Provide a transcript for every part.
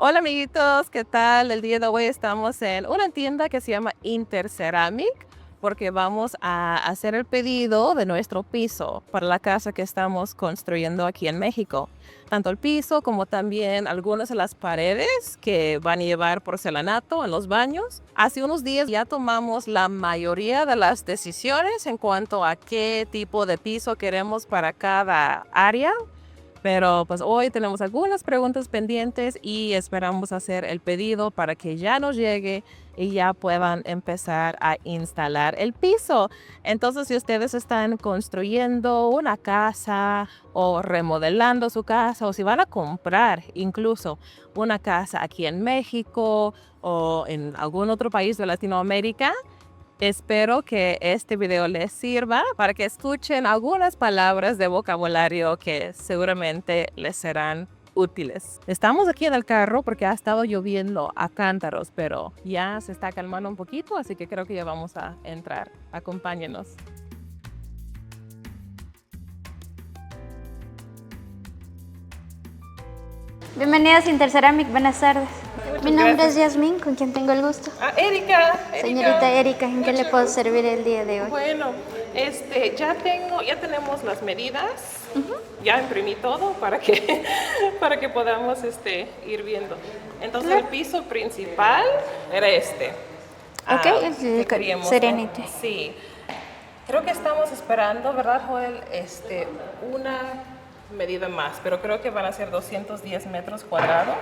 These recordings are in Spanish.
Hola amiguitos, ¿qué tal? El día de hoy estamos en una tienda que se llama Interceramic porque vamos a hacer el pedido de nuestro piso para la casa que estamos construyendo aquí en México. Tanto el piso como también algunas de las paredes que van a llevar porcelanato en los baños. Hace unos días ya tomamos la mayoría de las decisiones en cuanto a qué tipo de piso queremos para cada área. Pero pues hoy tenemos algunas preguntas pendientes y esperamos hacer el pedido para que ya nos llegue y ya puedan empezar a instalar el piso. Entonces, si ustedes están construyendo una casa o remodelando su casa o si van a comprar incluso una casa aquí en México o en algún otro país de Latinoamérica, espero que este video les sirva para que escuchen algunas palabras de vocabulario que seguramente les serán útiles. Estamos aquí en el carro porque ha estado lloviendo a cántaros, pero ya se está calmando un poquito, así que creo que ya vamos a entrar. Acompáñenos. Bienvenidas a Interceramic, buenas tardes. Muchas Mi nombre gracias. es Yasmín, con quien tengo el gusto. Erika. Señorita Erika, ¿en qué le Mucho puedo gusto. servir el día de hoy? Bueno, ya tenemos las medidas. Ya imprimí todo para que, para que podamos ir viendo. Entonces el piso principal era este. Ok, que queríamos, ¿no? Serenity. Sí. Creo que estamos esperando, ¿verdad, Joel? Una medida más, pero creo que van a ser 210 metros cuadrados.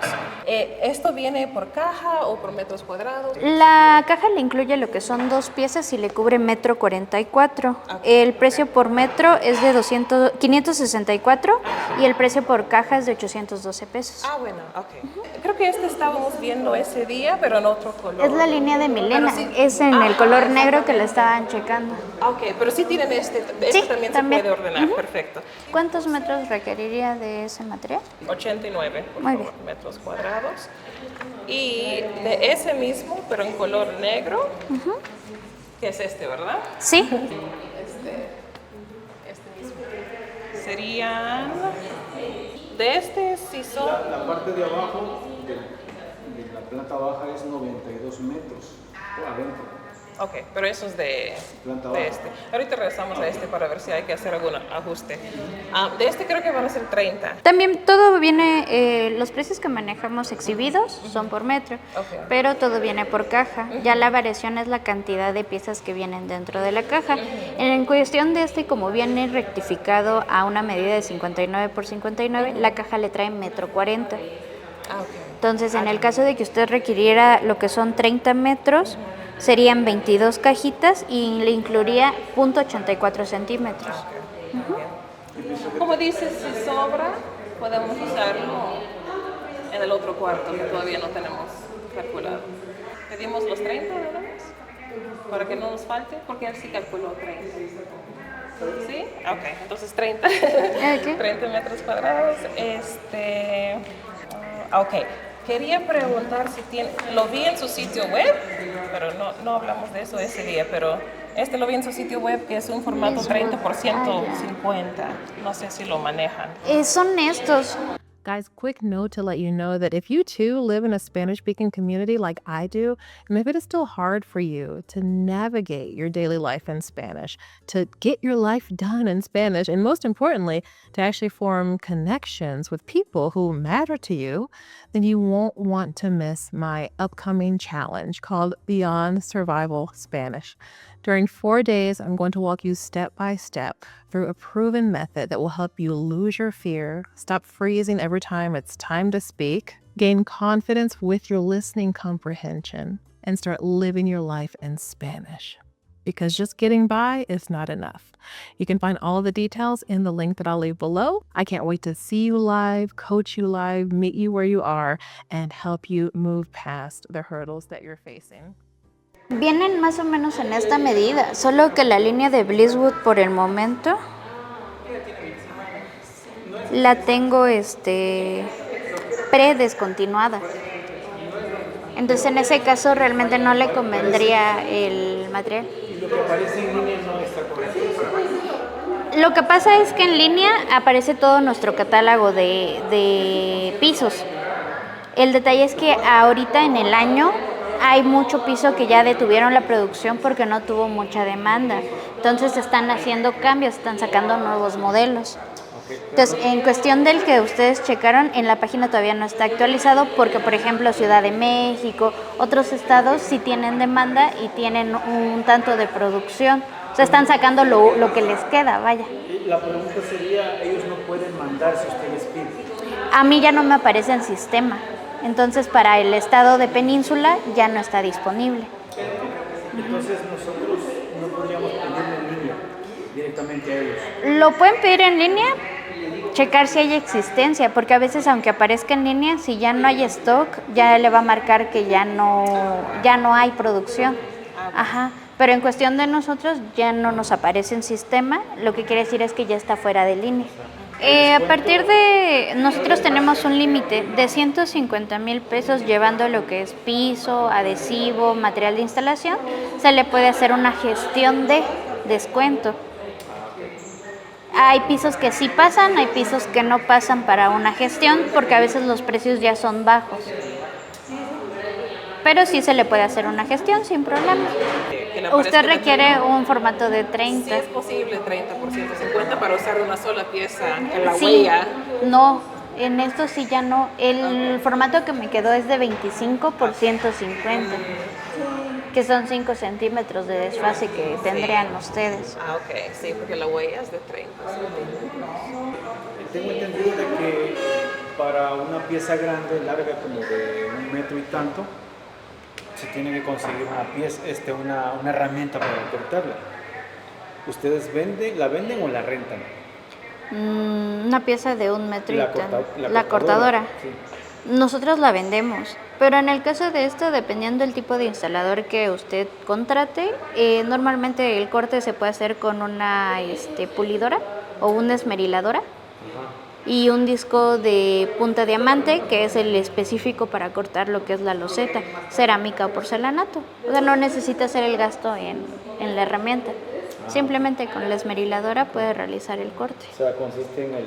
¿Esto viene por caja o por metros cuadrados? La caja le incluye lo que son 2 piezas y le cubre 1,44 m. El precio por metro es de 564 y el precio por caja es de 812 pesos. Bueno, ok. Creo que estábamos viendo ese día, pero en otro color. Es la línea de Milena, Pero sí. es en el color negro que la estaban checando. Ok, pero sí tienen Sí, también también. se puede ordenar, perfecto. ¿Cuántos metros requeriría de ese material? 89 Muy bien. metros cuadrados. Y de ese mismo, pero en color negro, que es ¿verdad? Sí. Este mismo. Serían, de sí son... La parte de abajo de la planta baja es 92 metros adentro. Ok, pero eso es de este. Ahorita regresamos a para ver si hay que hacer algún ajuste. De creo que van a ser 30. También todo viene, los precios que manejamos exhibidos son por metro, pero todo viene por caja. Ya la variación es la cantidad de piezas que vienen dentro de la caja. En cuestión de como viene rectificado a una medida de 59 por 59, la caja le trae 1,40 m. Entonces, en el caso de que usted requiriera lo que son 30 metros, serían 22 cajitas y le incluiría 0,84 centímetros. Como dices, si sobra, podemos usarlo en el otro cuarto que todavía no tenemos calculado. ¿Pedimos los 30 nada más? Para que no nos falte, porque él sí calculó 30. ¿Sí? Ok, entonces 30. Okay. 30 metros cuadrados. Ok. Quería preguntar si lo vi en su sitio web, pero no hablamos de eso ese día, pero lo vi en su sitio web que es un formato 30 por 150. No sé si lo manejan. Son estos. Guys, quick note to let you know that if you too live in a Spanish-speaking community like I do, and if it is still hard for you to navigate your daily life in Spanish, to get your life done in Spanish, and most importantly, to actually form connections with people who matter to you, then you won't want to miss my upcoming challenge called Beyond Survival Spanish. During 4 days, I'm going to walk you step by step through a proven method that will help you lose your fear, stop freezing every time it's time to speak, gain confidence with your listening comprehension, and start living your life in Spanish. Because just getting by is not enough. You can find all the details in the link that I'll leave below. I can't wait to see you live, coach you live, meet you where you are, and help you move past the hurdles that you're facing. Vienen más o menos en esta medida, solo que la línea de Blisswood por el momento la tengo predescontinuada. Entonces en ese caso realmente no le convendría el material. Lo que aparece en línea no está correcto. Lo que pasa es que en línea aparece todo nuestro catálogo de pisos. El detalle es que ahorita en el año hay mucho piso que ya detuvieron la producción porque no tuvo mucha demanda. Entonces están haciendo cambios, están sacando nuevos modelos. Entonces, en cuestión del que ustedes checaron, en la página todavía no está actualizado porque, por ejemplo, Ciudad de México, otros estados sí tienen demanda y tienen un tanto de producción. O sea, están sacando lo que les queda, vaya. La pregunta sería, ellos no pueden mandar si ustedes piden. A mí ya no me aparece en sistema. Entonces, para el estado de Península ya no está disponible. Entonces nosotros no podríamos pedirle en línea directamente a ellos. Lo pueden pedir en línea, checar si hay existencia, porque a veces aunque aparezca en línea, si ya no hay stock, ya le va a marcar que ya no hay producción. Ajá. Pero en cuestión de nosotros ya no nos aparece en sistema, lo que quiere decir es que ya está fuera de línea. A partir de, nosotros tenemos un límite de 150,000 pesos llevando lo que es piso, adhesivo, material de instalación, se le puede hacer una gestión de descuento. Hay pisos que sí pasan, hay pisos que no pasan para una gestión porque a veces los precios ya son bajos. Pero sí se le puede hacer una gestión sin problema. Usted requiere un formato de 30. Sí es posible 30 por 150 para usar una sola pieza en la Sí, huella. no, en esto sí ya no. El formato que me quedó es de 25 por 150, que son 5 centímetros de desfase que tendrían ustedes. Ah, ok, sí, porque la huella es de 30 centímetros. Tengo entendido de que para una pieza grande, larga como de 1 metro y tanto, se tiene que conseguir una pieza, una herramienta para cortarla. ¿Ustedes la venden o la rentan? Una pieza de 1 metro y tanto. La La cortadora. Sí. Nosotros la vendemos, pero en el caso de esto, dependiendo del tipo de instalador que usted contrate, normalmente el corte se puede hacer con una pulidora o una esmeriladora y un disco de punta diamante, que es el específico para cortar lo que es la loseta, cerámica o porcelanato. O sea, no necesita hacer el gasto en la herramienta. Simplemente con la esmeriladora puede realizar el corte. O sea, consiste en el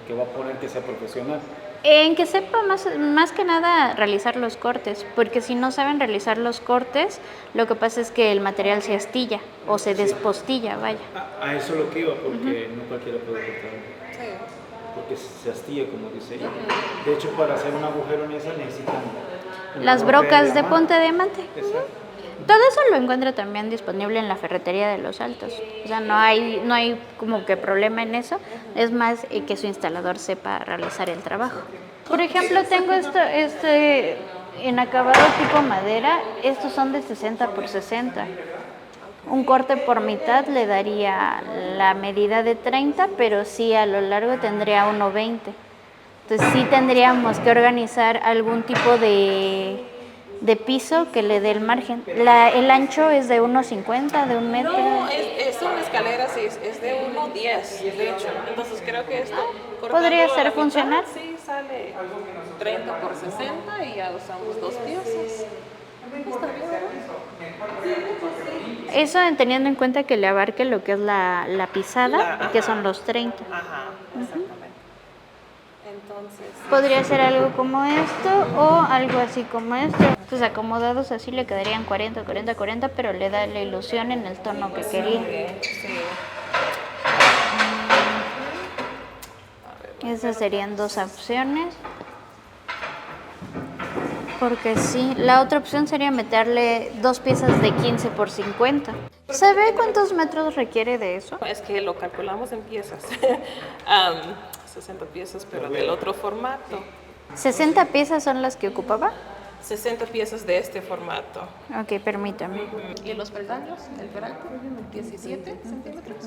que va a poner que sea profesional. En que sepa más que nada realizar los cortes, porque si no saben realizar los cortes, lo que pasa es que el material se astilla o se despostilla, vaya. A eso es lo que iba, porque no cualquiera puede cortar. Porque se astilla, como dice ella. De hecho, para hacer un agujero en esa necesitan Las brocas de punta diamante. Exacto. Todo eso lo encuentra también disponible en la ferretería de Los Altos. O sea, no hay como que problema en eso. Es más que su instalador sepa realizar el trabajo. Por ejemplo, tengo esto en acabado tipo madera. Estos son de 60 por 60. Un corte por mitad le daría la medida de 30, pero sí a lo largo tendría 1,20. Entonces sí tendríamos que organizar algún tipo de piso que le dé el margen. El ancho es de 1,50, de 1 metro. No, son escaleras, es de 1,10, de hecho. Entonces creo que esto podría ser la funcional. Mitad, sí, sale 30 por 60 y ya usamos 2 piezas. Está bien, ¿no? Eso teniendo en cuenta que le abarque lo que es la pisada, que son los 30. Ajá, exactamente. Entonces, Podría ser algo como esto o algo así como esto. Entonces acomodados así le quedarían 40, 40, 40, pero le da la ilusión en el tono que quería. sí. Esas serían 2 opciones. Porque sí, la otra opción sería meterle 2 piezas de 15 por 50. ¿Sabe cuántos metros requiere de eso? Es que lo calculamos en piezas. 60 piezas, pero del otro formato. 60 piezas son las que ocupaba. 60 piezas de este formato. Ok, permítame. ¿Y los peldaños del peralta? 17 centímetros.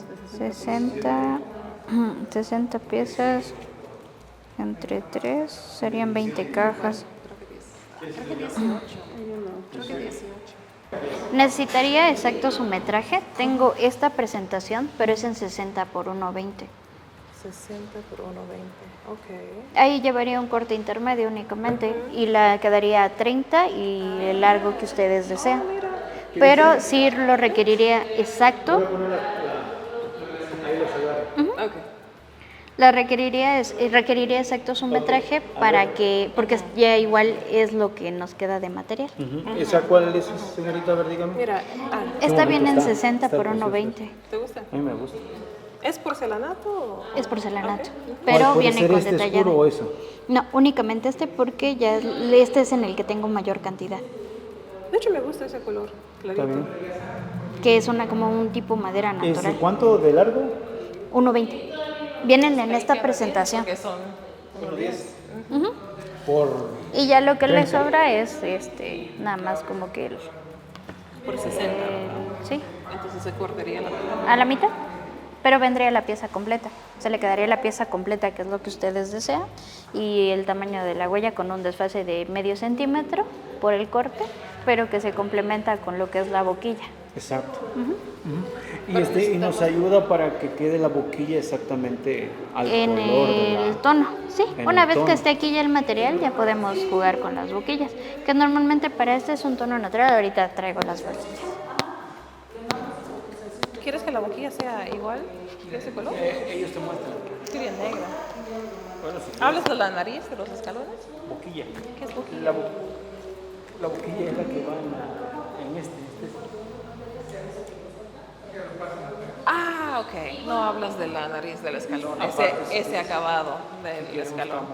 60 piezas entre 3 serían 20 cajas. Creo que 18. Creo que 18. Necesitaría exacto su metraje. Tengo esta presentación, pero es en 60 por 1,20. 60 por 1,20. Ok. Ahí llevaría un corte intermedio únicamente y la quedaría a 30 y el largo que ustedes desean. Pero sí lo requeriría exacto. Ok. Requeriría exacto su metraje para que, porque ya igual es lo que nos queda de material. ¿Esa cuál es, señorita? A ver, dígame. Mira, Esta viene en está, 60 está por preciosa. 1.20. ¿te gusta? A mí me gusta. ¿Es porcelanato? Es porcelanato, ¿Cuál pero puede viene ser con este detallado. oscuro o eso? No, únicamente este porque ya este es en el que tengo mayor cantidad, De hecho, me gusta ese color, Está clarito. bien. que es como un tipo madera natural. ¿Cuánto de largo? 1.20. Vienen en esta presentación. Porque son 1.10. Ujú. Por Y ya lo que le 30. sobra es nada más como que por 60. sí, Entonces se cortaría la mitad. a la mitad, pero vendría la pieza completa. Se le quedaría la pieza completa, que es lo que ustedes desean, y el tamaño de la huella con un desfase de medio centímetro por el corte, pero que se complementa con lo que es la boquilla. Exacto. Y nos ayuda para que quede la boquilla exactamente al En color de el tono, sí. en Una el vez tono. que esté aquí ya el material, ya podemos jugar con las boquillas, que normalmente para este es un tono natural. Ahorita traigo las bolsitas. ¿Quieres que la boquilla sea igual de ese color? Ellos te muestran. Sería negra. Bueno, sí. ¿Hablas de la nariz, de los escalones? Boquilla. ¿Qué es boquilla? La boquilla es la que va en este. Ah, ok. No hablas de la nariz del escalón, ese acabado del escalón.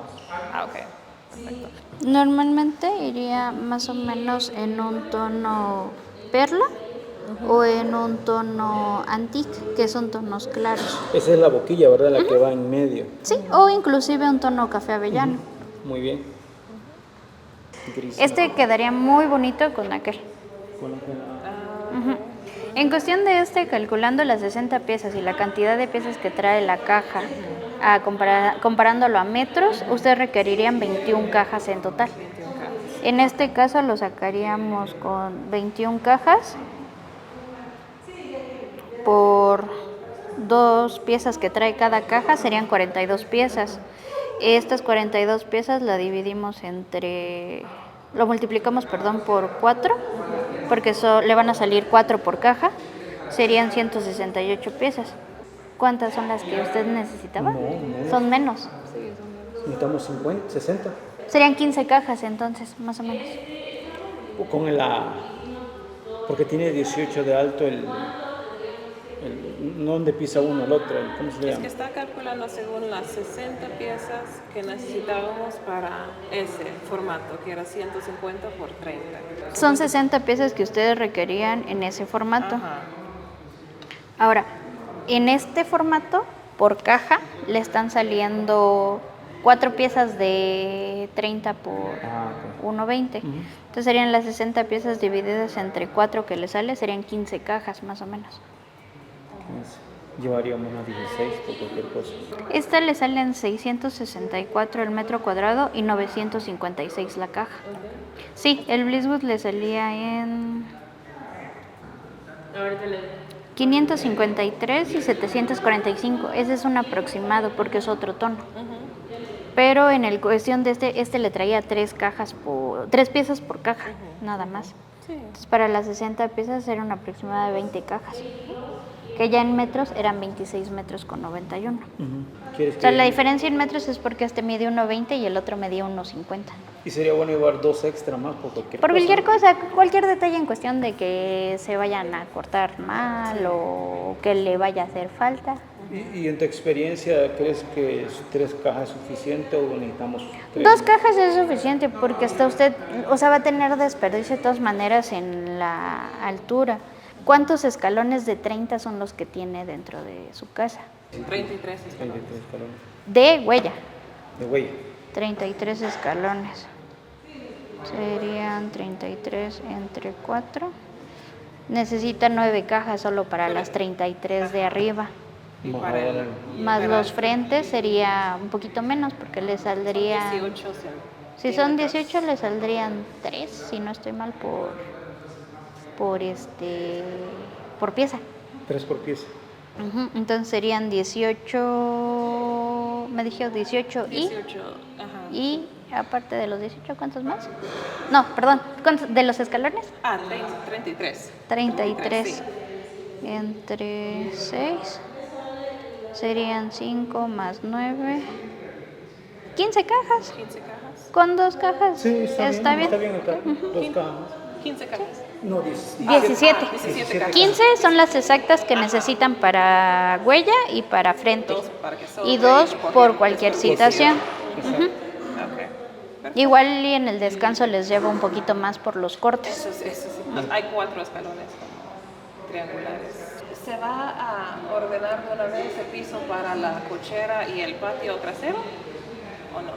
Ah, ok. Perfecto. Normalmente iría más o menos en un tono perla o en un tono antique, que son tonos claros. Esa es la boquilla, ¿verdad? La que va en medio. Sí, o inclusive un tono café avellano. Muy bien. Gris. Este quedaría muy bonito con aquel. Ujú. En cuestión de calculando las 60 piezas y la cantidad de piezas que trae la caja, comparándolo a metros, ustedes requerirían 21 cajas en total. En este caso lo sacaríamos con 21 cajas por 2 piezas que trae cada caja, serían 42 piezas. Estas 42 piezas la dividimos lo multiplicamos, por 4, porque le van a salir 4 por caja, serían 168 piezas. ¿Cuántas son las que usted necesitaba? No. Son menos. Necesitamos 50, 60. Serían 15 cajas entonces, más o menos. O con porque tiene 18 de alto no donde pisa uno el otro, ¿cómo se Es llama? que está calculando según las 60 piezas que necesitábamos para ese formato, que era 150 por 30. Son 60 piezas que ustedes requerían en ese formato. Ajá. Ahora, en este formato, por caja, le están saliendo 4 piezas de 30 por 1.20. Entonces serían las 60 piezas divididas entre 4 que le sale, serían 15 cajas más o menos. Llevaríamos unas 16 por cualquier cosa. Esta le sale en 664 el metro cuadrado y 956 la caja. Sí, el Blitzwood le salía en 553 y 745. Ese es un aproximado porque es otro tono. Pero en el cuestión de este le traía 3 piezas por caja, nada más. Sí. Entonces para las 60 piezas era un aproximado de 20 cajas, que ya en metros eran 26 metros con 91. ¿Quieres O sea, que- la diferencia en metros es porque este mide 1.20 y el otro medía 1.50. Y sería bueno llevar 2 extra más por cualquier Por cosa. cualquier cosa, cualquier detalle en cuestión de que se vayan a cortar mal o que le vaya a hacer falta. Y en tu experiencia, ¿crees que 3 cajas es suficiente o necesitamos 3? 2 cajas es suficiente porque hasta usted, va a tener desperdicio de todas maneras en la altura. ¿Cuántos escalones de 30 son los que tiene dentro de su casa? 33 es 33 escalones. De huella, De huella. 33 escalones. Serían 33 entre 4. Necesita 9 cajas solo para las 33 de arriba. Más los frentes sería un poquito menos porque le saldría... 18. Si son 18 le saldrían 3, si no estoy mal, por pieza. 3 por pieza. Entonces serían 18, me dijo 18 Ajá. y aparte de los 18, ¿cuántos más? No, perdón, ¿cuántos de los escalones? 33. 33 sí. entre 6 Serían 5 más 9. 15 cajas. 15 cajas. Con 2 cajas. Sí, está bien. Está bien acá. 2 cajas. 15 cajas. No, 10. 17. 17 cajas. 15 son las exactas que necesitan para huella y para frente. Dos para que sobre Y 2 por cualquier situación. Exacto. Ok. Igual y en el descanso les llevo un poquito más por los cortes. Eso sí. Hay 4 escalones como triangulares. ¿Se va a ordenar de una vez el piso para la cochera y el patio trasero o no?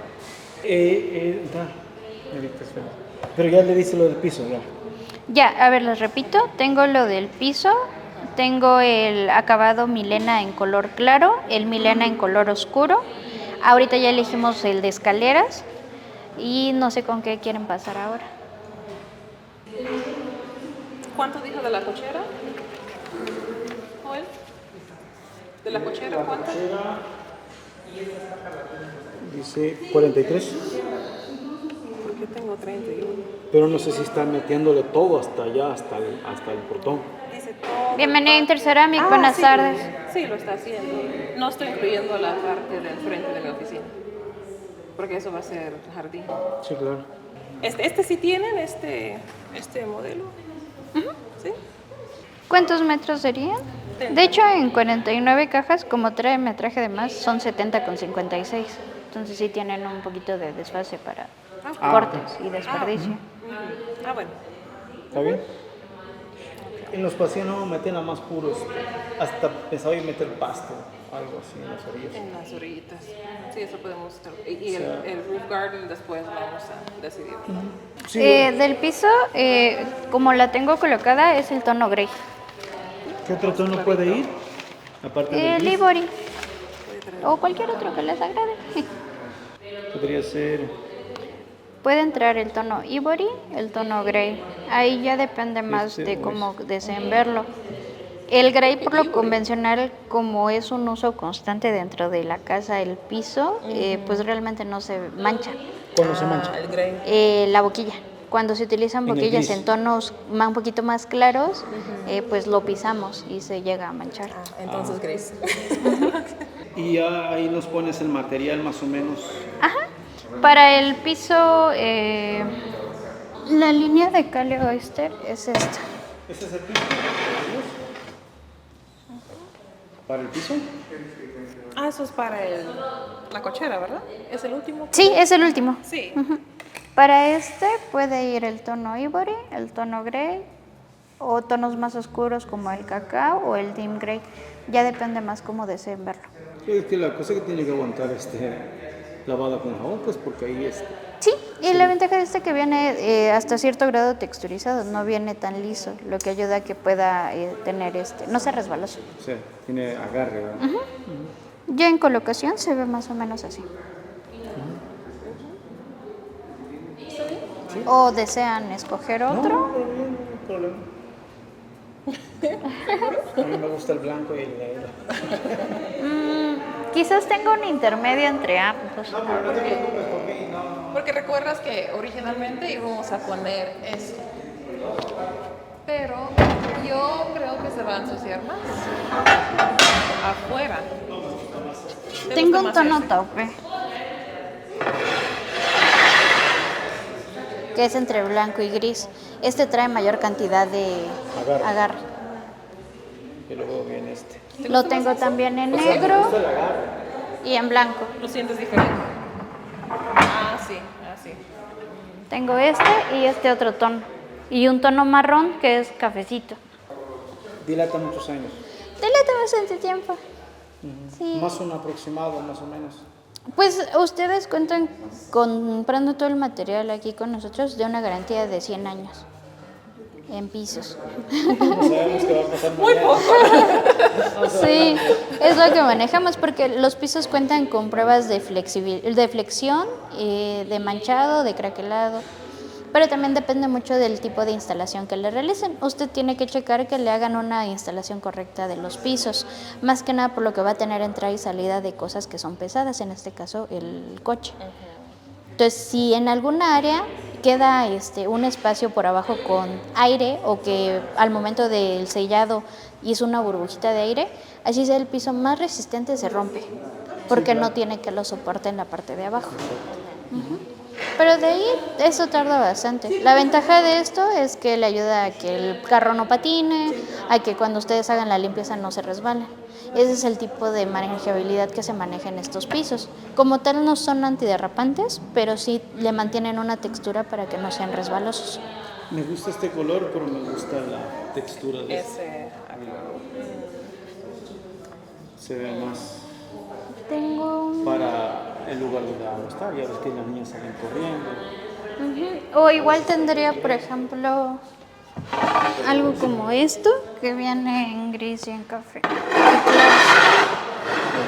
Ahorita espera. Pero ya le dice lo del piso, ya. Ya, a ver, les repito, tengo lo del piso, tengo el acabado Milena en color claro, el Milena en color oscuro. Ahorita ya elegimos el de escaleras y no sé con qué quieren pasar ahora. ¿Cuánto dijo de la cochera? Joel, ¿de la cochera cuánto? Dice 43. ¿Por qué tengo 31? Pero no sé si están metiéndole todo hasta allá, hasta el portón. Dice todo. Bienvenido a Interceramic, buenas sí, tardes. Sí, lo está haciendo. No estoy incluyendo la parte del frente de mi oficina, porque eso va a ser jardín. Sí, claro. Este sí tienen, este modelo. ¿Sí? ¿Cuántos metros serían? De hecho, en 49 cajas, como trae metraje de más, son 70,56. Entonces sí tienen un poquito de desfase para cortes y desperdicio. Bueno. ¿Está bien? En los pasillos no metían a más puros. Hasta pensaba ir meter pasto, algo así en las orillas. En las orillitas. Sí, eso podemos hacer. Y el roof garden después vamos a decidir. Sí, Del piso, como la tengo colocada, es el tono gray. ¿qué otro tono puede ir? Aparte del El gris. ivory. O cualquier otro que les agrade. Podría ser. Puede entrar el tono ivory, el tono gray. Ahí ya depende más de cómo deseen verlo. El gray, por lo convencional, como es un uso constante dentro de la casa, el piso, pues realmente no se mancha. ¿Cuándo se mancha? El gray. La boquilla. Cuando se utilizan En el boquillas gris. en tonos un poquito más claros, pues lo pisamos y se llega a manchar. Entonces gris. Y ya ahí nos pones el material más o menos. Para el piso, la línea de Cale Oyster es esta. ¿Ese es el piso? ¿Para el piso? Eso es para la cochera, ¿verdad? ¿Es el último? Sí, es el último. Sí. Para este puede ir el tono ivory, el tono gray o tonos más oscuros como el cacao o el dim gray. Ya depende más cómo deseen verlo. Es que la cosa que tiene que aguantar lavada con jabón, pues porque ahí es. Sí, y la ventaja de este que viene hasta cierto grado texturizado, no viene tan liso, lo que ayuda a que pueda tener no sea resbaloso. O sea, tiene agarre, ¿verdad? Ya en colocación se ve más o menos así. ¿Sí? ¿O desean escoger otro? No hay problema. A mí me gusta el blanco y el negro. Quizás tenga un intermedio entre ambos. No, pero no te preocupes porque no. Porque recuerdas que originalmente íbamos a poner esto. Pero yo creo que se va a ensuciar más afuera. ¿Te Tengo gusta un más tono taupe, que es entre blanco y gris. Este trae mayor cantidad de agarre. Y luego viene este. Lo tengo también en negro y en blanco. ¿Lo sientes diferente? Sí. Tengo este y este otro tono. Y un tono marrón que es cafecito. Dilata muchos años. Dilata bastante tiempo. Sí. Más un aproximado, más o menos. Pues ustedes cuentan comprando todo el material aquí con nosotros de una garantía de 100 años en pisos. No sabemos qué va a pasar Muy mañana. poco. Sí, es lo que manejamos porque los pisos cuentan con pruebas de flexión, de manchado, de craquelado, pero también depende mucho del tipo de instalación que le realicen. Usted tiene que checar que le hagan una instalación correcta de los pisos, más que nada por lo que va a tener entrada y salida de cosas que son pesadas, en este caso el coche. Entonces, si en alguna área queda un espacio por abajo con aire, o que al momento del sellado hizo una burbujita de aire, así sea el piso más resistente se rompe, porque no tiene que lo soporte en la parte de abajo. Pero de ahí eso tarda bastante. La ventaja de esto es que le ayuda a que el carro no patine, a que cuando ustedes hagan la limpieza no se resbalen. Ese es el tipo de manejabilidad que se maneja en estos pisos. Como tal no son antiderrapantes, pero sí le mantienen una textura para que no sean resbalosos. Me gusta este color, pero me gusta la textura de Ese. Se ve más Tengo para el lugar donde vamos a estar. Ya ves que las niñas salen corriendo. O igual tendría, por ejemplo, algo como esto, que viene en gris y en café. Me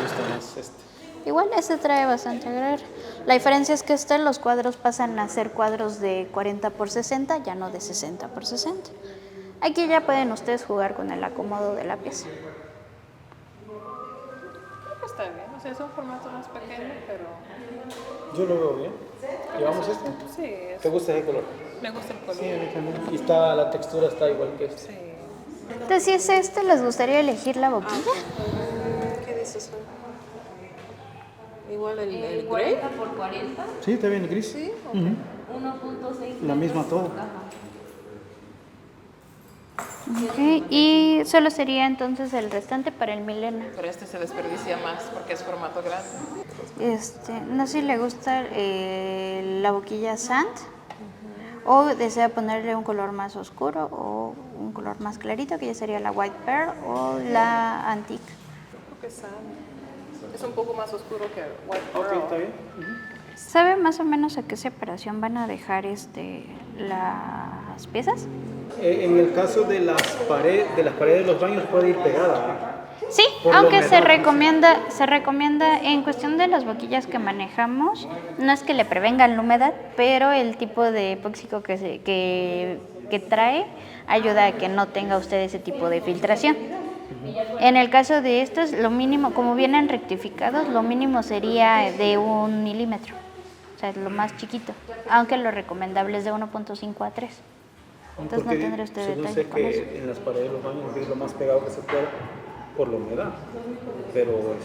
gusta más este. Igual este trae bastante agregar. La diferencia es que los cuadros pasan a ser cuadros de 40 por 60, ya no de 60 por 60. Aquí ya pueden ustedes jugar con el acomodo de la pieza. Está bien, o sea, es un formato más pequeño, pero Yo lo veo bien. ¿Llevamos este? sí, ¿Te gusta ese color? me gusta el color. Sí, a mí también. Y la textura está igual que este. Sí. Entonces, si es ¿les gustaría elegir la boquilla? ¿Qué dices? Igual el gray. por 40, Sí, está bien el gris. Sí. 1.6. La misma toda. Okay. Y solo sería entonces el restante para el Milena. Pero este se desperdicia más porque es formato grande. No sé si le gusta la boquilla sand, o desea ponerle un color más oscuro o un color más clarito, que ya sería la white pearl o la antique. Creo que es un poco más oscuro que white pearl. Ok, está bien. ¿Sabe más o menos a qué separación van a dejar las piezas? En el caso de las paredes de los baños puede ir pegada. Sí, Por la aunque humedad. se recomienda en cuestión de las boquillas que manejamos, no es que le prevengan la humedad, pero el tipo de epóxico que trae ayuda a que no tenga usted ese tipo de filtración. En el caso de estos, lo mínimo, como vienen rectificados, lo mínimo sería de 1 milímetro, o sea, es lo más chiquito, aunque lo recomendable es de 1.5 a 3. Entonces no tendrá usted según detalle sé con eso. que en las paredes de los baños es lo más pegado que se pueda por la humedad. Pero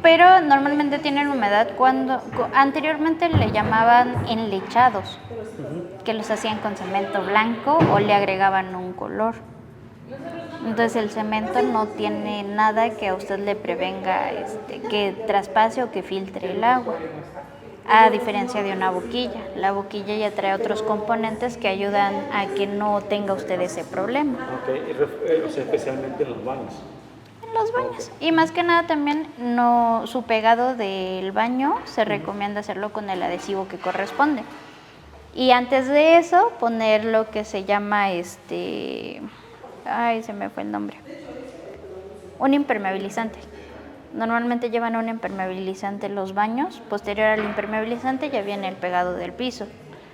Pero normalmente tienen humedad anteriormente le llamaban enlechados, que los hacían con cemento blanco o le agregaban un color. Entonces el cemento no tiene nada que a usted le prevenga que traspase o que filtre el agua. A diferencia de una boquilla, la boquilla ya trae otros componentes que ayudan a que no tenga usted ese problema. o sea, especialmente en los baños. En los baños. Y más que nada también su pegado del baño se recomienda hacerlo con el adhesivo que corresponde. Y antes de eso poner lo que se llama ay, se me fue el nombre. Un impermeabilizante. Normalmente llevan un impermeabilizante en los baños. Posterior al impermeabilizante ya viene el pegado del piso.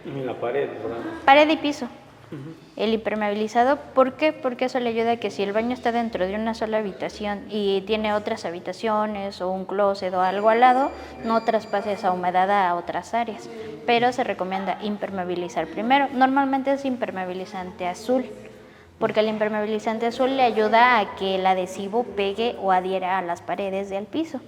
Y en la pared, ¿verdad? Pared y piso. El impermeabilizado, ¿por qué? Porque eso le ayuda a que si el baño está dentro de una sola habitación y tiene otras habitaciones o un closet o algo al lado, no traspase esa humedad a otras áreas. Pero se recomienda impermeabilizar primero. Normalmente es impermeabilizante azul, porque el impermeabilizante azul le ayuda a que el adhesivo pegue o adhiera a las paredes del piso.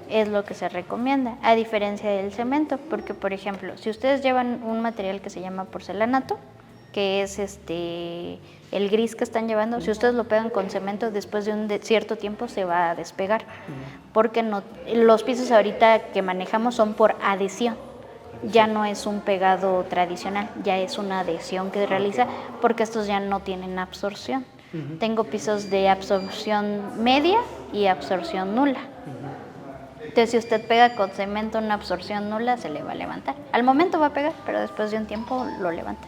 Es lo que se recomienda, a diferencia del cemento, porque por ejemplo, si ustedes llevan un material que se llama porcelanato, que es el gris que están llevando, si ustedes lo pegan con cemento, después de un cierto tiempo se va a despegar, porque los pisos ahorita que manejamos son por adhesión. Ya no es un pegado tradicional, ya es una adhesión que realiza, porque estos ya no tienen absorción. Tengo pisos de absorción media y absorción nula. Entonces, si usted pega con cemento una absorción nula, se le va a levantar. Al momento va a pegar, pero después de un tiempo lo levanta.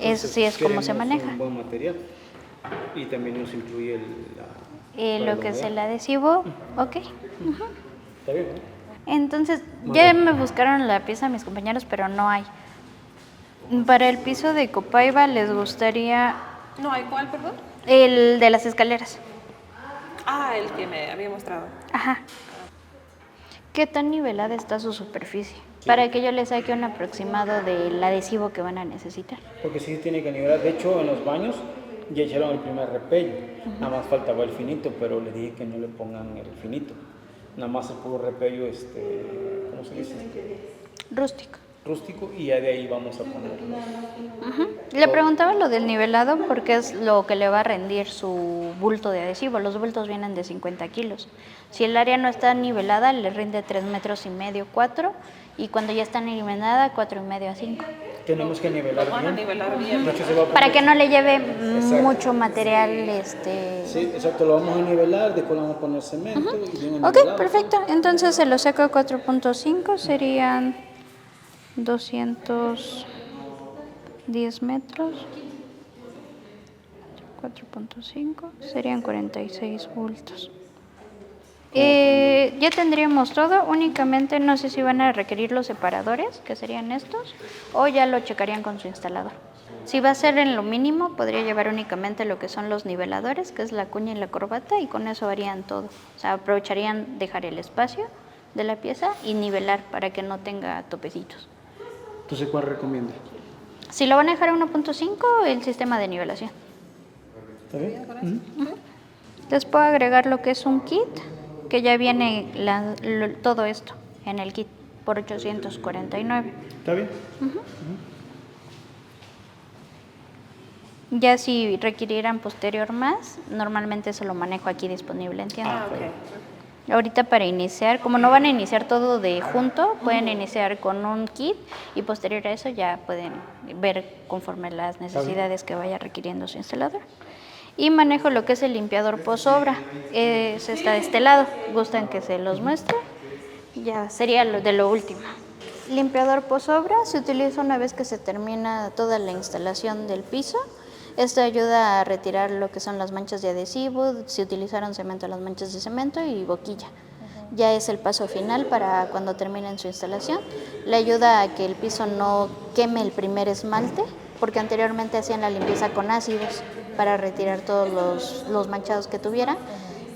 Eso sí es como se maneja. Un buen material. Y también nos incluye lo que es el adhesivo, ok. Está bien, ¿no? Entonces, ya me buscaron la pieza mis compañeros, pero no hay. Para el piso de Copaiba, ¿les gustaría No, ¿hay cuál, perdón? el de las escaleras? Ah, el que me había mostrado. Ajá. ¿Qué tan nivelada está su superficie? para que yo les saque un aproximado del adhesivo que van a necesitar. Porque sí tiene que nivelar. De hecho, en los baños ya echaron el primer repello. Nada más faltaba el finito, pero les dije que no le pongan el finito. Nada más el puro repello, ¿cómo se dice? Rústico. Rústico, y ya de ahí vamos a poner. Le preguntaba lo del nivelado porque es lo que le va a rendir su bulto de adhesivo. Los bultos vienen de 50 kilos. Si el área no está nivelada, le rinde 3,5 metros, 4, y cuando ya está nivelada, 4,5 a 5. Tenemos que nivelar Van a bien. nivelar bien. De hecho, se va a poner- Para que no le lleve Exacto. mucho material. Sí, exacto, lo vamos a nivelar, después le vamos a poner cemento y bien Ok, nivelado. perfecto. Entonces se lo saco a 4,5, serían 210 metros. 4,5 serían 46 bultos. Ya tendríamos todo, únicamente no sé si van a requerir los separadores, que serían estos, o ya lo checarían con su instalador. Si va a ser en lo mínimo, podría llevar únicamente lo que son los niveladores, que es la cuña y la corbata, y con eso harían todo. O sea, aprovecharían dejar el espacio de la pieza y nivelar para que no tenga topecitos. Entonces, ¿cuál recomienda? Si lo van a dejar a 1,5, el sistema de nivelación. ¿Está bien? Les puedo agregar lo que es un kit, que ya viene todo esto en el kit por 849. ¿Está bien? Ya si requirieran posterior más, normalmente se lo manejo aquí disponible en tienda. Ahorita para iniciar, como no van a iniciar todo de junto, pueden iniciar con un kit y posterior a eso ya pueden ver conforme las necesidades que vaya requiriendo su instalador. Y manejo lo que es el limpiador posobra. Está de este lado. ¿Gustan que se los muestre? Ya sería lo de lo último. Limpiador posobra se utiliza una vez que se termina toda la instalación del piso. Esto ayuda a retirar lo que son las manchas de adhesivo, si utilizaron cemento, las manchas de cemento y boquilla. Ya es el paso final para cuando terminen su instalación. Le ayuda a que el piso no queme el primer esmalte, porque anteriormente hacían la limpieza con ácidos para retirar todos los manchados que tuviera.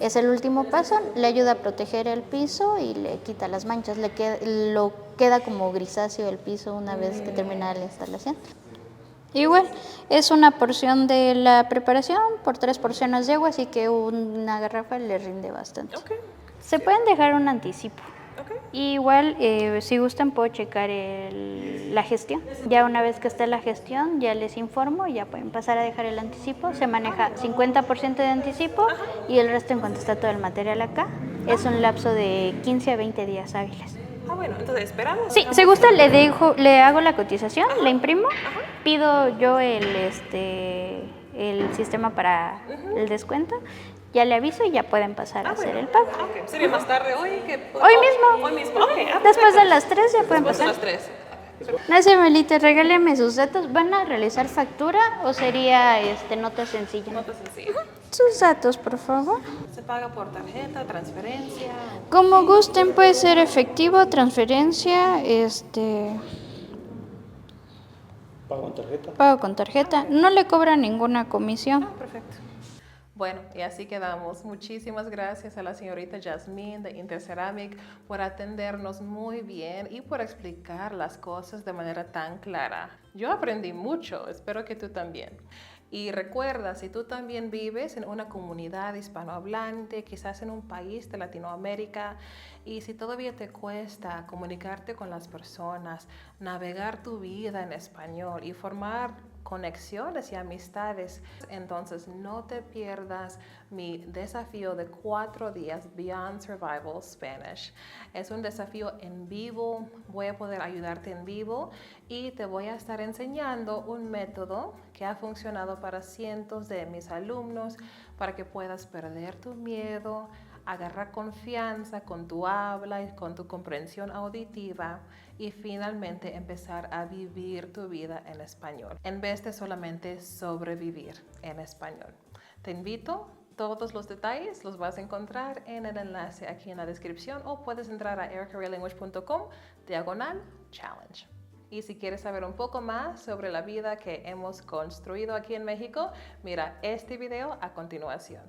Es el último paso, le ayuda a proteger el piso y le quita las manchas, queda como grisáceo el piso una vez que termina la instalación. Igual, es una porción de la preparación por 3 porciones de agua, así que una garrafa le rinde bastante. Se pueden dejar un anticipo. Igual, si gustan, puedo checar la gestión. Ya una vez que esté la gestión, ya les informo, ya pueden pasar a dejar el anticipo. Se maneja 50% de anticipo y el resto en cuanto está todo el material acá. Es un lapso de 15 a 20 días hábiles. Bueno, entonces esperamos. Sí, si gusta le hago la cotización, la imprimo, pido yo el sistema para el descuento, ya le aviso y ya pueden pasar a hacer el pago. ¿Sería más tarde hoy? Hoy mismo. Hoy mismo. Después de las 3 ya pueden Después de pasar. las 3. Gracias, Melita, regáleme sus datos. ¿Van a realizar factura o sería nota sencilla? Nota sencilla. Sus datos, por favor. ¿Se paga por tarjeta, transferencia? Como gusten, puede ser efectivo, transferencia, ¿Pago con tarjeta? pago con tarjeta. No le cobra ninguna comisión. Perfecto. Bueno, y así quedamos. Muchísimas gracias a la señorita Yasmín de Interceramic por atendernos muy bien y por explicar las cosas de manera tan clara. Yo aprendí mucho, espero que tú también. Y recuerda, si tú también vives en una comunidad hispanohablante, quizás en un país de Latinoamérica, y si todavía te cuesta comunicarte con las personas, navegar tu vida en español y formar conexiones y amistades, entonces no te pierdas mi desafío de 4 días Beyond Survival Spanish. Es un desafío en vivo, voy a poder ayudarte en vivo y te voy a estar enseñando un método que ha funcionado para cientos de mis alumnos para que puedas perder tu miedo, agarrar confianza con tu habla y con tu comprensión auditiva y finalmente empezar a vivir tu vida en español, en vez de solamente sobrevivir en español. Te invito, todos los detalles los vas a encontrar en el enlace aquí en la descripción o puedes entrar a ericaraylanguage.com/challenge. Y si quieres saber un poco más sobre la vida que hemos construido aquí en México, mira este video a continuación.